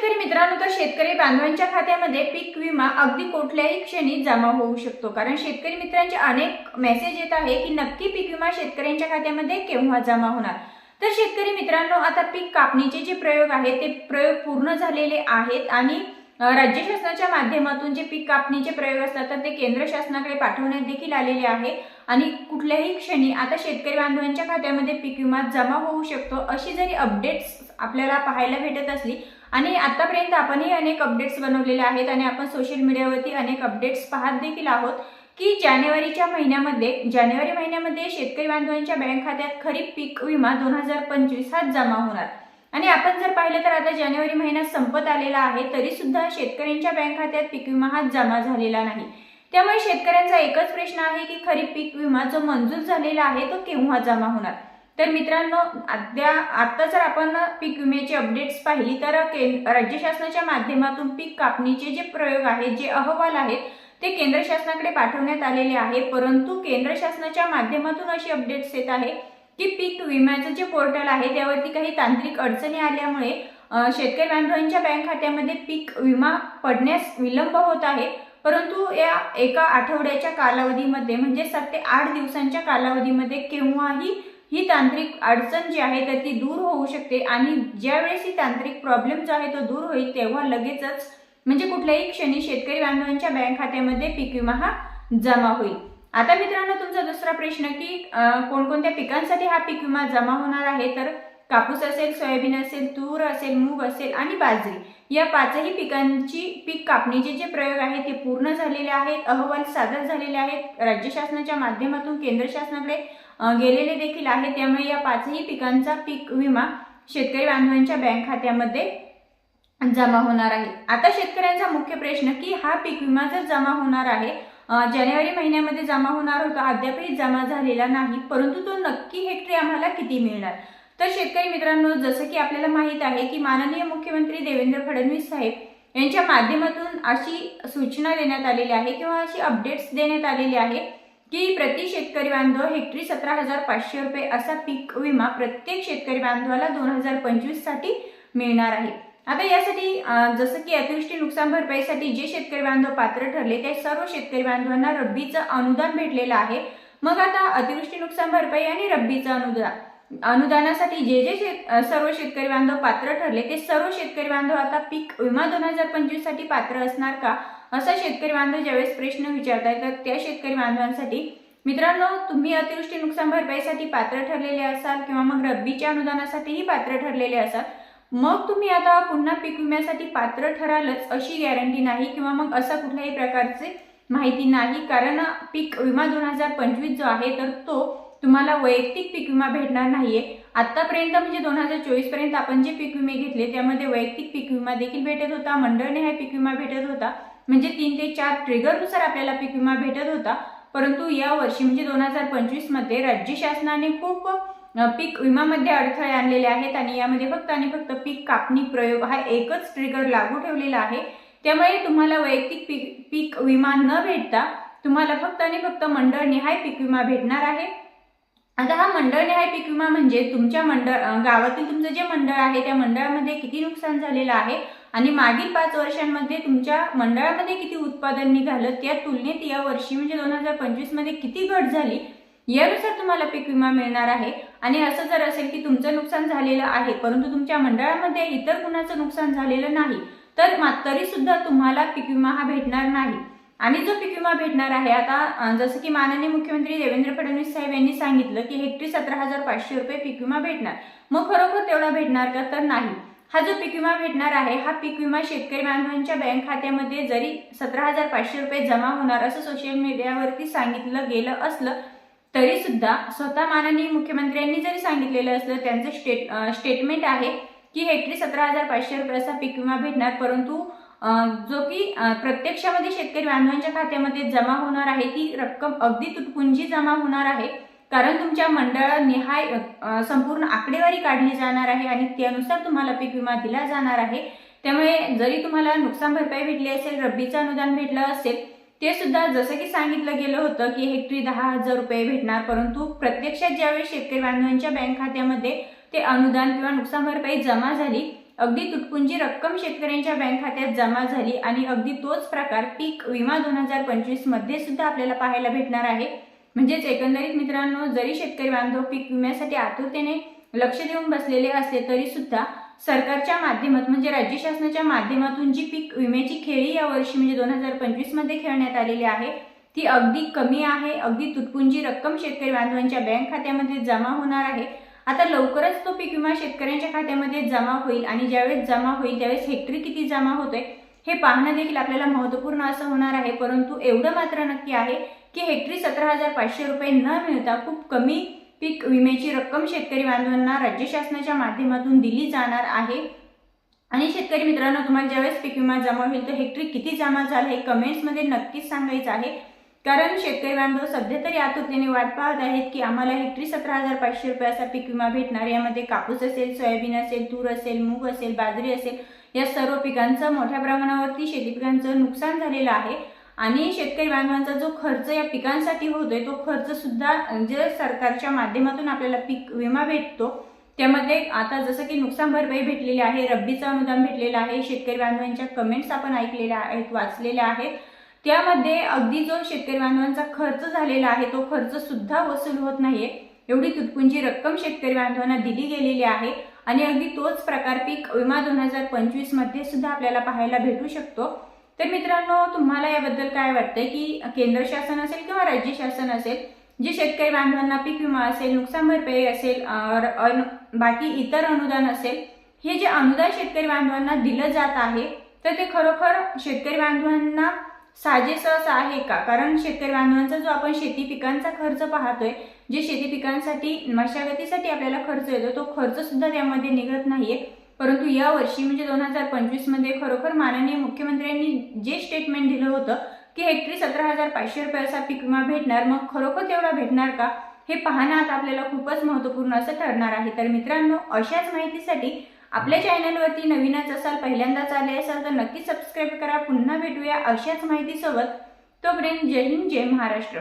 शेतकरी मित्रांनो, तर शेतकरी बांधवांच्या खात्यामध्ये पीक विमा अगदी कुठल्याही क्षणी जमा होऊ शकतो। कारण शेतकरी मित्रांचे अनेक मेसेज येत आहे की नक्की पीक विमा शेतकऱ्यांच्या खात्यामध्ये केव्हा जमा होणार। तर शेतकरी मित्रांनो, आता पीक कापणीचे जे प्रयोग आहेत ते प्रयोग पूर्ण झालेले आहेत आणि राज्य शासनाच्या माध्यमातून जे पीक कापणीचे प्रयोग असतात तर ते केंद्र शासनाकडे पाठवण्यात देखील आलेले आहे आणि कुठल्याही क्षणी आता शेतकरी बांधवांच्या खात्यामध्ये पीक विमा जमा होऊ शकतो अशी जरी अपडेट्स आपल्याला पाहायला भेटत असली आणि आतापर्यंत आपणही अनेक अपडेट्स बनवलेले आहेत आणि आपण सोशल मीडियावरती अनेक अपडेट्स पाहत देखील आहोत की जानेवारी महिन्यामध्ये शेतकरी बांधवांच्या बँक खात्यात खरीप पीक विमा 2025 हा जमा होणार। आणि आपण जर पाहिलं तर आता जानेवारी महिना संपत आलेला आहे तरी सुद्धा शेतकऱ्यांच्या बँक खात्यात पीक विमा हा जमा झालेला नाही। त्यामुळे शेतकऱ्यांचा एकच प्रश्न आहे की खरीप पीक विमा जो मंजूर झालेला आहे तो केव्हा जमा होणार। तर मित्रांनो, आता जर आपण पीक विम्याची अपडेट्स पाहिली तर राज्य शासनाच्या माध्यमातून पीक कापणीचे जे प्रयोग आहेत, जे अहवाल आहेत ते केंद्र शासनाकडे पाठवण्यात आलेले आहे। परंतु केंद्र शासनाच्या माध्यमातून अशी अपडेट्स येत आहे की पीक विम्याचं जे पोर्टल आहे त्यावरती काही तांत्रिक अडचणी आल्यामुळे शेतकरी बांधवांच्या बँक खात्यामध्ये पीक विमा पडण्यास विलंब होत आहे। परंतु या एका आठवड्याच्या कालावधीमध्ये म्हणजे 7 ते 8 दिवसांच्या कालावधीमध्ये केव्हाही ही तांत्रिक अडचण जी आहे तर ती दूर होऊ शकते आणि ज्यावेळेस ही तांत्रिक प्रॉब्लेम जो आहे तो दूर होईल तेव्हा लगेचच म्हणजे कुठल्याही क्षणी शेतकरी बांधवांच्या बँक खात्यामध्ये पीक विमा हा जमा होईल। आता मित्रांनो, तुमचा दुसरा प्रश्न की कोणकोणत्या पिकांसाठी हा पीक विमा जमा होणार आहे, तर कापूस असेल, सोयाबीन असेल, तूर असेल, मूग असेल आणि बाजरी या पाचही पिकांची पीक कापणीचे जे प्रयोग आहेत ते पूर्ण झालेले आहेत, अहवाल सादर झालेले आहेत, राज्य शासनाच्या माध्यमातून केंद्र शासनाकडे गेलेले देखील आहे। त्यामुळे या पाचही पिकांचा पीक विमा शेतकरी बांधवांच्या बँक खात्यामध्ये जमा होणार आहे। आता शेतकऱ्यांचा मुख्य प्रश्न की हा पीक विमा जर जमा होणार आहे, जानेवारी महिन्यामध्ये जमा होणार होता, अद्यापही जमा झालेला नाही, परंतु तो नक्की हेक्टरी आम्हाला किती मिळणार। तर शेतकरी मित्रांनो, जसं की आपल्याला माहित आहे की माननीय मुख्यमंत्री देवेंद्र फडणवीस साहेब यांच्या माध्यमातून अशी सूचना देण्यात आलेली आहे किंवा अशी अपडेट्स देण्यात आलेली आहे की प्रति शेतकरी बांधव हेक्टरी 17,500 रुपये असा पीक विमा प्रत्येक शेतकरी बांधवाला 2025 साठी मिळणार आहे। आता यासाठी जसं की अतिवृष्टी नुकसान भरपाईसाठी जे शेतकरी बांधव पात्र ठरले त्या सर्व शेतकरी बांधवांना रब्बीचं अनुदान भेटलेलं आहे। मग आता अतिवृष्टी नुकसान भरपाई आणि रब्बीचं अनुदानासाठी जे सर्व शेतकरी बांधव पात्र ठरले ते सर्व शेतकरी बांधव आता पीक विमा 2025 साठी पात्र असणार का, असा शेतकरी बांधव ज्यावेळेस प्रश्न विचारताय तर त्या शेतकरी बांधवांसाठी मित्रांनो, तुम्ही अतिवृष्टी नुकसान भरपाईसाठी पात्र ठरलेले असाल किंवा मग रब्बीच्या अनुदानासाठीही पात्र ठरलेले असाल, मग तुम्ही आता पुन्हा पीक विम्यासाठी पात्र ठरालच अशी गॅरंटी नाही किंवा मग असा कुठल्याही प्रकारची माहिती नाही। कारण पीक विमा 2025 जो आहे तर तो तुम्हाला वैयक्तिक पीक विमा भेटणार नाहीये। आतापर्यंत म्हणजे 2024 पर्यंत आपण जे पीक विमे घेतले त्यामध्ये वैयक्तिक पीक विमा देखील भेटत होता, मंडळनिहाय पीक विमा भेटत होता, म्हणजे 3 ते 4 ट्रिगरनुसार आपल्याला पीक विमा भेटत होता। परंतु या वर्षी म्हणजे 2025 मध्ये राज्य शासनाने खूप पीक विमामध्ये अडथळे आणलेले आहेत आणि यामध्ये फक्त आणि फक्त पीक कापणी प्रयोग हा एकच ट्रिगर लागू ठेवलेला आहे। त्यामुळे तुम्हाला वैयक्तिक पीक विमा न भेटता तुम्हाला फक्त आणि फक्त मंडळनिहाय पीक विमा भेटणार आहे। आता हा मंडळनिहाय पीक विमा म्हणजे तुमच्या गावातील तुमचं जे मंडळ आहे त्या मंडळामध्ये किती नुकसान झालेलं आहे आणि मागील 5 वर्षांमध्ये तुमच्या मंडळामध्ये किती उत्पादन निघालं त्या तुलनेत या वर्षी म्हणजे 2025 मध्ये किती घट झाली यानुसार तुम्हाला पीक विमा मिळणार आहे। आणि असं जर असेल की तुमचं नुकसान झालेलं आहे परंतु तुमच्या मंडळामध्ये इतर कुणाचं नुकसान झालेलं नाही तर तरी सुद्धा तुम्हाला पीक विमा हा भेटणार नाही। आणि जो पीक विमा भेटणार आहे, आता जसं की माननीय मुख्यमंत्री देवेंद्र फडणवीस साहेब यांनी सांगितलं की हेक्टरी 17,500 रुपये पीक विमा भेटणार, मग खरोखर तेवढा भेटणार का, तर नाही। हा जो पीक विमा भेटणार आहे हा पीक विमा शेतकरी बांधवांच्या बँक खात्यामध्ये जरी 17,500 रुपये जमा होणार असं सोशल मीडियावरती सांगितलं गेलं असलं तरी सुद्धा स्वतः माननीय मुख्यमंत्र्यांनी जरी सांगितलेलं असलं त्यांचं स्टेटमेंट आहे की हेक्टरी 17,500 रुपये असा पीक विमा भेटणार, परंतु जो की प्रत्यक्षामध्ये शेतकरी बांधवांच्या खात्यामध्ये जमा होणार आहे ती रक्कम अगदी तुटपुंजी जमा होणार आहे। कारण तुमच्या मंडळनिहाय संपूर्ण आकडेवारी काढली जाणार आहे आणि त्यानुसार तुम्हाला पीक विमा दिला जाणार आहे। त्यामुळे जरी तुम्हाला नुकसान भरपाई भेटली असेल, रब्बीचं अनुदान भेटलं असेल, ते सुद्धा जसं की सांगितलं गेलं होतं की हेक्टरी 10,000 रुपये भेटणार, परंतु प्रत्यक्षात ज्यावेळी शेतकरी बांधवांच्या बँक खात्यामध्ये ते अनुदान किंवा नुकसान भरपाई जमा झाली अगदी तुटपुंजी रक्कम शेतकऱ्यांच्या बँक खात्यात जमा झाली आणि अगदी तोच प्रकार पीक विमा 2025 मध्ये सुद्धा आपल्याला पाहायला भेटणार आहे। म्हणजेच एकंदरीत मित्रांनो, जरी शेतकरी बांधव पीक विम्यासाठी आतुरतेने लक्ष देऊन बसलेले असले तरी सुद्धा सरकारच्या माध्यमातून म्हणजे राज्य शासनाच्या माध्यमातून जी पीक विम्याची खेळी या वर्षी म्हणजे 2025 मध्ये खेळण्यात आलेली आहे ती अगदी कमी आहे। अगदी तुटपुंजी रक्कम शेतकरी बांधवांच्या बँक खात्यामध्ये जमा होणार आहे। आता लवकरच तो पीक विमा शेतकऱ्यांच्या खात्यामध्ये जमा होईल आणि ज्यावेळेस जमा होईल त्यावेळेस हेक्टरी किती जमा होतोय हे पाहणं देखील आपल्याला महत्त्वपूर्ण असं होणार आहे। परंतु एवढं मात्र नक्की आहे की हेक्टरी 17,500 रुपये न मिळता खूप कमी पीक विम्याची रक्कम शेतकरी बांधवांना राज्य शासनाच्या माध्यमातून दिली जाणार आहे। आणि शेतकरी मित्रांनो, तुम्हाला ज्यावेळेस पीक विमा जमा होईल तर हेक्टरी किती जमा झाला हे कमेंट्समध्ये नक्कीच सांगायचं आहे, कारण शेतकरी बांधव सध्या तरी आतुरतेने वाट पाहत आहेत की आम्हाला हेक्टरी 17,500 रुपये असा पीक विमा भेटणार। यामध्ये कापूस असेल, सोयाबीन असेल, तूर असेल, मूग असेल, बाजरी असेल, या सर्व पिकांचं मोठ्या प्रमाणावरती शेती पिकांचं नुकसान झालेलं आहे आणि शेतकरी बांधवांचा जो खर्च या पिकांसाठी होतोय तो खर्च सुद्धा जे सरकारच्या माध्यमातून आपल्याला पीक विमा भेटतो त्यामध्ये आता जसं की नुकसान भरपाई भेटलेली आहे, रब्बीचं अनुदान भेटलेलं आहे, शेतकरी बांधवांच्या कमेंट्स आपण ऐकलेल्या आहेत, वाचलेल्या आहेत, त्यामध्ये अगदी जो शेतकरी बांधवांचा खर्च झालेला आहे तो खर्च सुद्धा वसूल होत नाहीये। एवढी तुटपुंजी रक्कम शेतकरी बांधवांना दिली गेलेली आहे आणि अगदी तोच प्रकार पीक विमा 2025 मध्ये सुद्धा आपल्याला पाहायला भेटू शकतो। तर मित्रांनो, तुम्हाला याबद्दल काय वाटतंय की केंद्र शासन असेल किंवा राज्य शासन असेल जे शेतकरी बांधवांना पीक विमा असेल, नुकसान भरपाई असेल, बाकी इतर अनुदान असेल, हे जे अनुदान शेतकरी बांधवांना दिलं जात आहे तर ते खरोखर शेतकरी बांधवांना साजेसं आहे का? कारण शेतकरी बांधवांचा जो आपण शेती पिकांचा खर्च पाहतोय, जे शेती पिकांसाठी मशागतीसाठी आपल्याला खर्च येतो तो खर्च सुद्धा त्यामध्ये निघत नाहीये। परंतु या वर्षी म्हणजे 2025 मध्ये खरोखर माननीय मुख्यमंत्र्यांनी जे स्टेटमेंट दिलं होतं की हेक्टरी 17,500 रुपये असा पीक विमा भेटणार, मग खरोखर तेवढा भेटणार का हे पाहणं आता आपल्याला खूपच महत्त्वपूर्ण असं ठरणार आहे। तर मित्रांनो, अशाच माहितीसाठी आपल्या चॅनलवरती नवीनच असाल, पहिल्यांदाच आले असाल तर नक्की सबस्क्राईब करा। पुन्हा भेटूया अशाच माहितीसोबत। तोपर्यंत जय हिंद, जय महाराष्ट्र।